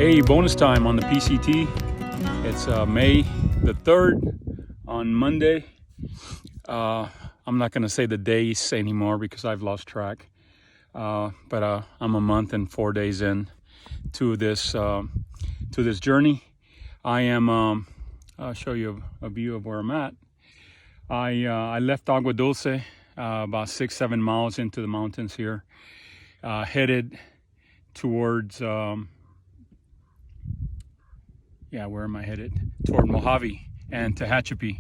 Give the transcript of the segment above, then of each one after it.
Hey, bonus time on the PCT. It's May the 3rd on Monday. I'm not going to say the days anymore because I've lost track. But I'm a month and 4 days in to this journey. I am. I'll show you a view of where I'm at. I left Agua Dulce about 6-7 miles into the mountains here, headed towards. Where am I headed? Toward Mojave and Tehachapi.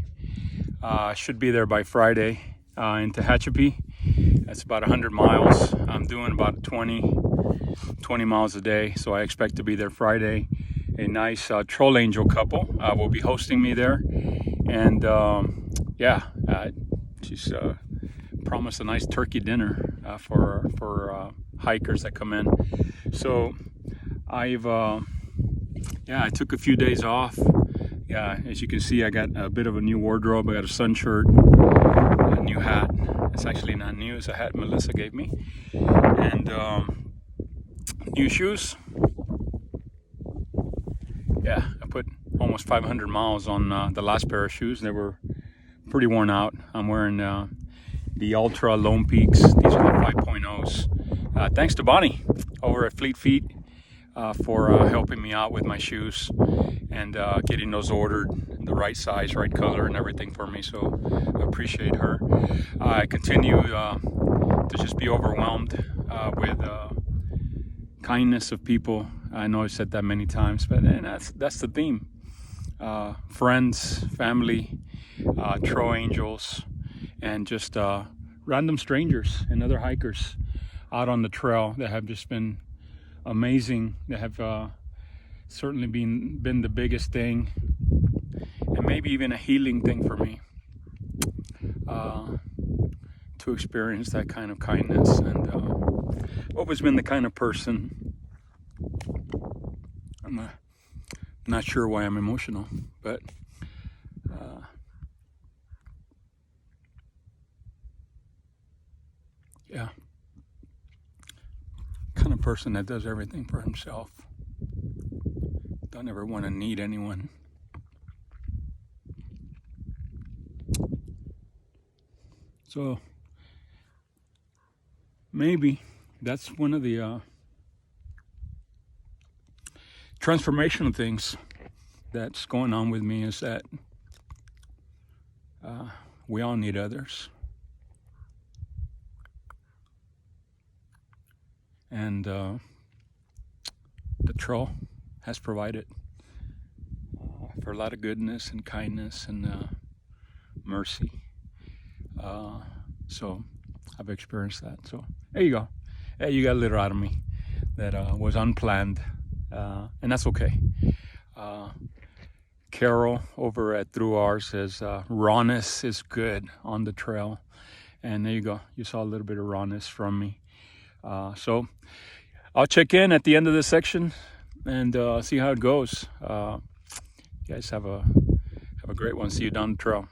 Should be there by Friday in Tehachapi. That's about 100 miles. I'm doing about 20 miles a day, so I expect to be there Friday. A nice troll angel couple will be hosting me there, and she's promised a nice turkey dinner for hikers that come in. So I took a few days off. As you can see, I got a bit of a new wardrobe. I got a sun shirt, a new hat. It's actually not new, it's a hat Melissa gave me. And new shoes. I put almost 500 miles on the last pair of shoes. They were pretty worn out. I'm wearing the Ultra Lone Peaks. These are the 5.0s. Thanks to Bonnie over at Fleet Feet for helping me out with my shoes and getting those ordered the right size, right color, and everything for me. So I appreciate her. I continue to just be overwhelmed with kindness of people. I know I've said that many times, but that's the theme. Friends, family, troll angels, and just random strangers and other hikers out on the trail that have just been amazing. They have certainly been the biggest thing, and maybe even a healing thing for me to experience that kind of kindness. And I've always been the kind of person, I'm not sure why I'm emotional, but kind of person that does everything for himself. Don't ever want to need anyone. So maybe that's one of the transformational things that's going on with me, is that we all need others. And the trail has provided for a lot of goodness and kindness and mercy. So I've experienced that. So there you go. Hey, you got a little out of me that was unplanned, and that's okay. Carol over at Through Ours says rawness is good on the trail, and there you go. You saw a little bit of rawness from me. So I'll check in at the end of this section and see how it goes. You guys have a great one. See you down the trail.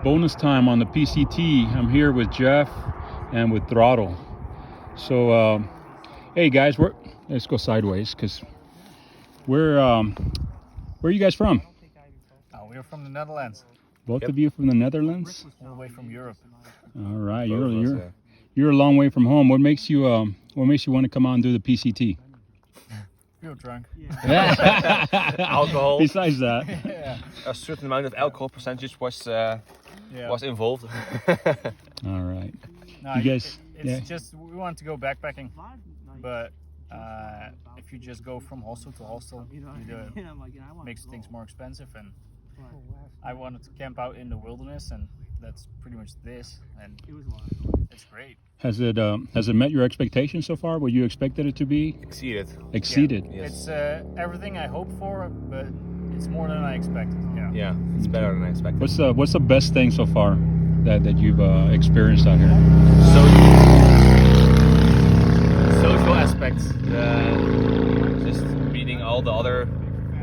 Bonus time on the PCT. I'm here with Jeff and with Throttle. So hey guys, let's go sideways because where are you guys from? We're from the Netherlands. Both of you from the Netherlands? All the way from Europe. All right, you're a long way from home. What makes you want to come out and do the PCT? Real drunk. Alcohol. Besides that, A certain amount of alcohol percentage was involved. all right. No, You guys, it's just we want to go backpacking, but if you just go from hostel to hostel, it makes things more expensive. And I wanted to camp out in the wilderness, and that's pretty much this, and it's great. Has it met your expectations so far? What you expected it to be? Exceeded. Yeah. Yes. It's everything I hoped for, but it's more than I expected. Yeah, it's better than I expected. What's the best thing so far that you've experienced out here? Social aspects. Just meeting all the other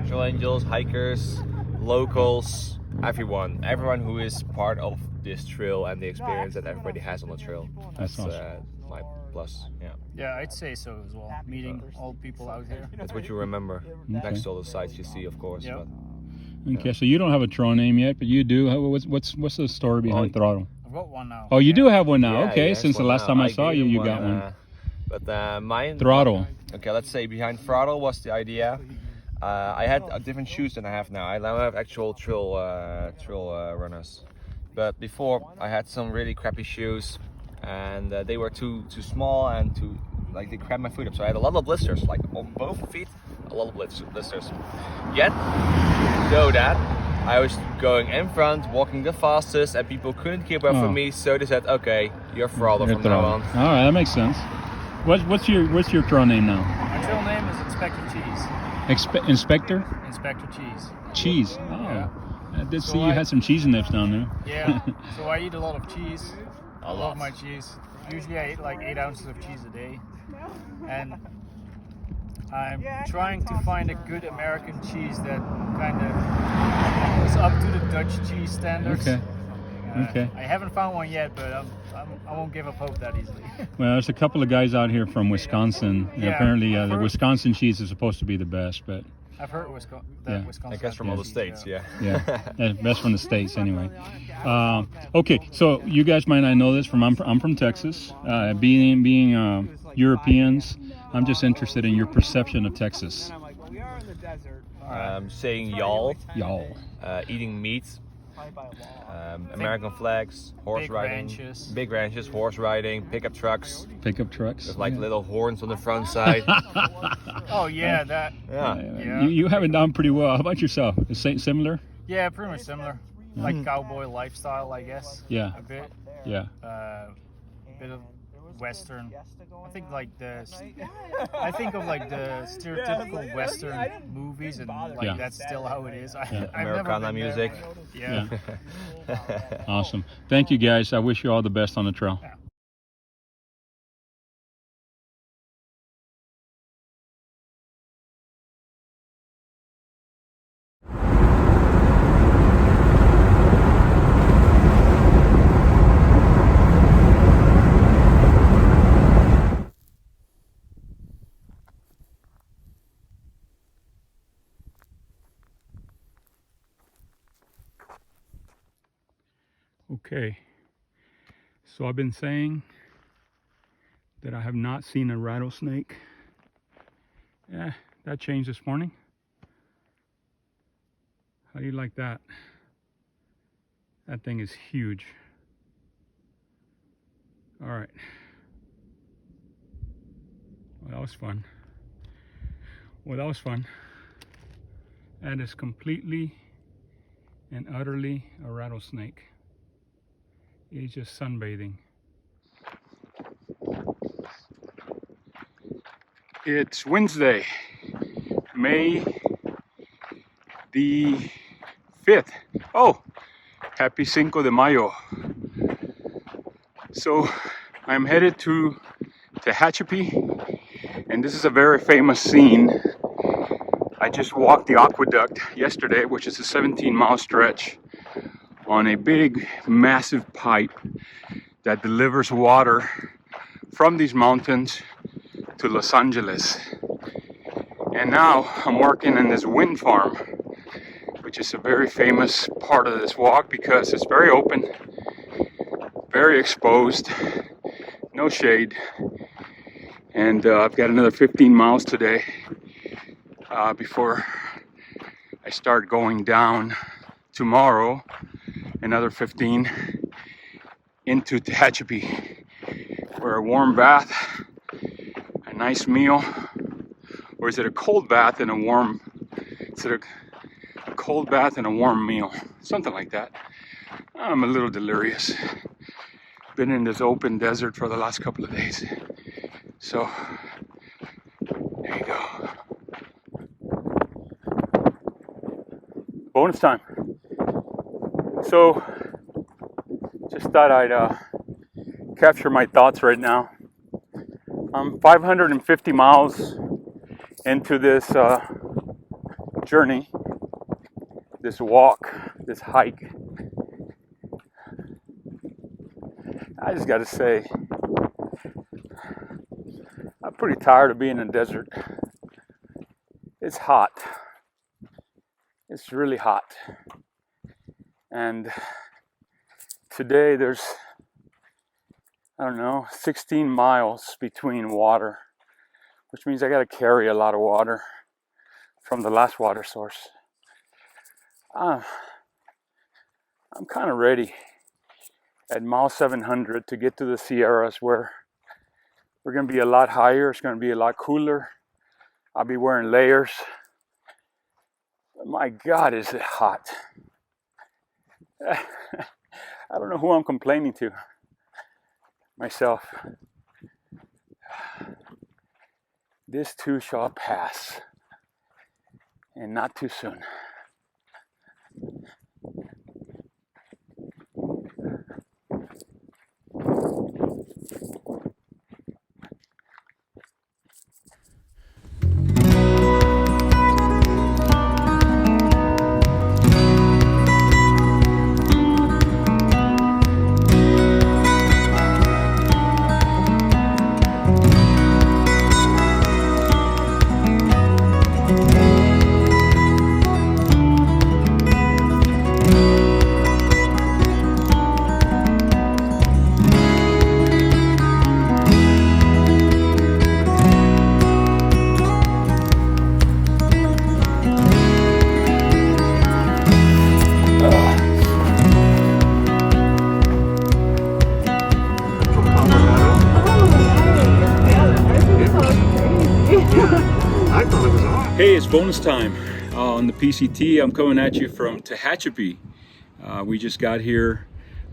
trail angels, hikers, locals, everyone who is part of this trail and the experience that everybody has on the trail. That's awesome. My plus. Yeah, Yeah, I'd say so as well. Meeting all the people out there. that's what you remember. Next to all the sights you see, of course. Yeah. But Okay, so you don't have a trail name yet, but you do. What's the story behind Throttle? I've got one now. Oh, you do have one now. yeah, okay, yeah, since the one last now. time I saw gave you, him you got one. But mine. Throttle. Okay, let's say behind Throttle was the idea. I had different shoes than I have now. I now have actual trail runners. But before I had some really crappy shoes, and they were too small and they cramped my foot up. So I had a lot of blisters, like on both feet, a lot of blisters. Yet, though that, I was going in front, walking the fastest, and people couldn't keep up with me. So they said, "Okay, you're Throttle from now on." All right, that makes sense. What's your trail name now? My trail name is Inspector Cheese. Inspector? Inspector Cheese. Cheese. Oh. Yeah. I did see you had some cheese nips down there. Yeah. So I eat a lot of cheese. I love my cheese. Usually I eat like 8 ounces of cheese a day. And I'm trying to find a good American cheese that kind of is up to the Dutch cheese standards. Okay. Okay. I haven't found one yet, but I won't give up hope that easily. Well, there's a couple of guys out here from Wisconsin. And apparently, the Wisconsin cheese is supposed to be the best, but I've heard Wisconsin. I guess from all the states, yeah. best from the states anyway. Okay, so you guys might not know this. I'm from Texas. Being Europeans, I'm just interested in your perception of Texas. Saying y'all, eating meat. American flags, horse riding, big ranches, horse riding, pickup trucks with like little horns on the front side. Oh yeah, that. Yeah. You have it done pretty well. How about yourself? Similar? Yeah, pretty much similar. Like cowboy lifestyle, I guess. Yeah. A bit. Yeah. Bit of Western. I think of like the stereotypical Western movies, and like that's still how it is. Americana music. Yeah. Awesome. Thank you guys. I wish you all the best on the trail. Yeah. Okay, so I've been saying that I have not seen a rattlesnake. Yeah, that changed this morning. How do you like that? That thing is huge. All right. Well, that was fun. That is completely and utterly a rattlesnake. He's just sunbathing. It's Wednesday, May the 5th. Oh, happy Cinco de Mayo. So I'm headed to Tehachapi, and this is a very famous scene. I just walked the aqueduct yesterday, which is a 17-mile stretch on a big, massive pipe that delivers water from these mountains to Los Angeles. And now I'm working in this wind farm, which is a very famous part of this walk because it's very open, very exposed, no shade. And I've got another 15 miles today before I start going down tomorrow, another 15 into Tehachapi, where a warm bath, a nice meal, or is it a cold bath and a warm, is it a cold bath and a warm meal? Something like that. I'm a little delirious. Been in this open desert for the last couple of days. So, there you go. Bonus time. So, just thought I'd capture my thoughts right now. I'm 550 miles into this journey, this walk this hike. I just got to say, I'm pretty tired of being in the desert. It's hot. It's really hot. And today there's, I don't know, 16 miles between water, which means I got to carry a lot of water from the last water source. I'm kind of ready at mile 700 to get to the Sierras, where we're going to be a lot higher. It's going to be a lot cooler. I'll be wearing layers. But my God, is it hot. I don't know who I'm complaining to. Myself. This too shall pass. And not too soon. Hey, it's bonus time on the PCT. I'm coming at you from Tehachapi. We just got here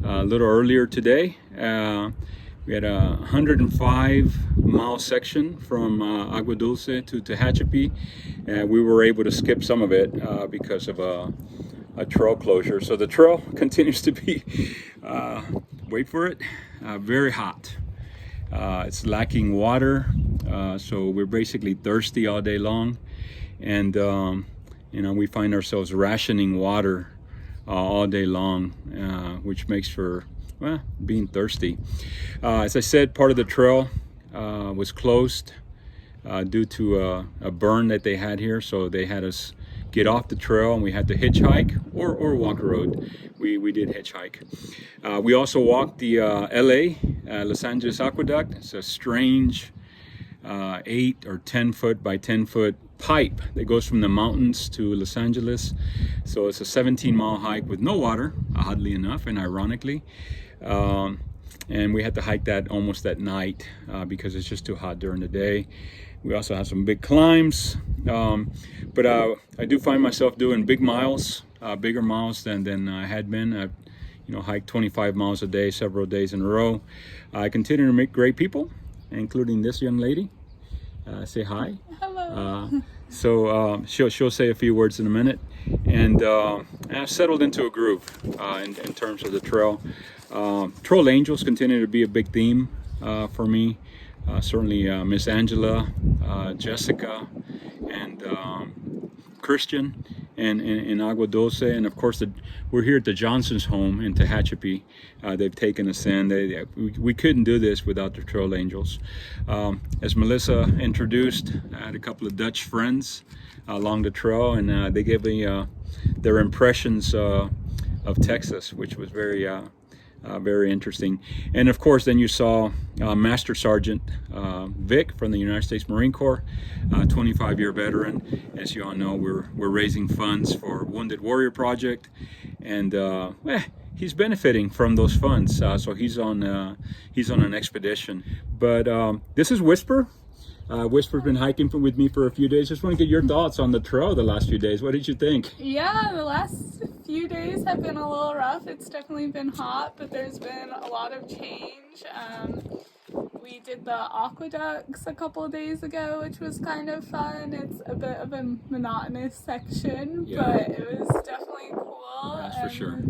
a little earlier today. We had a 105-mile section from Agua Dulce to Tehachapi, and we were able to skip some of it because of a trail closure. So the trail continues to be, wait for it, very hot. It's lacking water, so we're basically thirsty all day long. And we find ourselves rationing water all day long, which makes for, well, being thirsty. As I said, part of the trail was closed due to a burn that they had here, so they had us get off the trail and we had to hitchhike or walk a road. We did hitchhike. We also walked the LA, Los Angeles Aqueduct. It's a strange 8 or 10 foot by 10 foot pipe that goes from the mountains to Los Angeles. So it's a 17-mile hike with no water, oddly enough and ironically. And we had to hike that almost at night because it's just too hot during the day. We also have some big climbs, but I do find myself doing big miles, bigger miles than I had been. I've hiked 25 miles a day, several days in a row. I continue to meet great people, including this young lady. Say hi. Hello. So she'll say a few words in a minute, and I've settled into a groove in terms of the trail. Trail angels continue to be a big theme for me. Certainly Miss Angela, Jessica, and Christian, and in Agua Dulce, and of course we're here at the Johnson's home in Tehachapi. They've taken us in. We couldn't do this without the Trail Angels. As Melissa introduced, I had a couple of Dutch friends along the trail, and they gave me their impressions of Texas, which was very interesting. And of course, then you saw Master Sergeant Vic from the United States Marine Corps, 25-year veteran. As you all know, we're raising funds for Wounded Warrior Project, and he's benefiting from those funds. So he's on an expedition. But this is Whisper. Whisper's been hiking with me for a few days. Just want to get your thoughts on the trail the last few days. What did you think? Yeah, the last few days have been a little rough. It's definitely been hot, but there's been a lot of change. We did the aqueducts a couple of days ago, which was kind of fun. It's a bit of a monotonous section, Yeah. but it was definitely cool. That's for sure.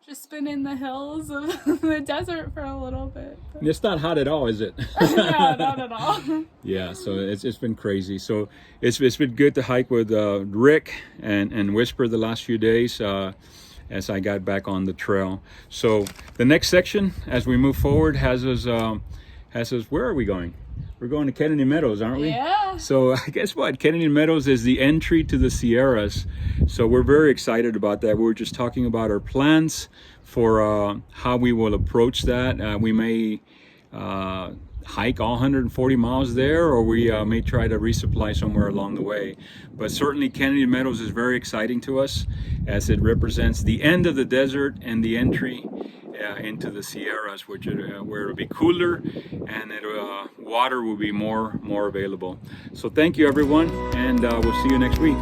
Just been in the hills of the desert for a little bit. But... It's not hot at all, is it? No, not at all. Yeah, so it's been crazy. So it's been good to hike with Rick and Whisper the last few days. as I got back on the trail. So the next section, as we move forward, has us, where are we going? We're going to Kennedy Meadows, aren't we? Yeah. So guess what? Kennedy Meadows is the entry to the Sierras. So we're very excited about that. We were just talking about our plans for how we will approach that. We may hike all 140 miles there, or we may try to resupply somewhere along the way. But certainly Kennedy Meadows is very exciting to us, as it represents the end of the desert and the entry into the Sierras, which where it'll be cooler and water will be more available. So thank you everyone, and we'll see you next week.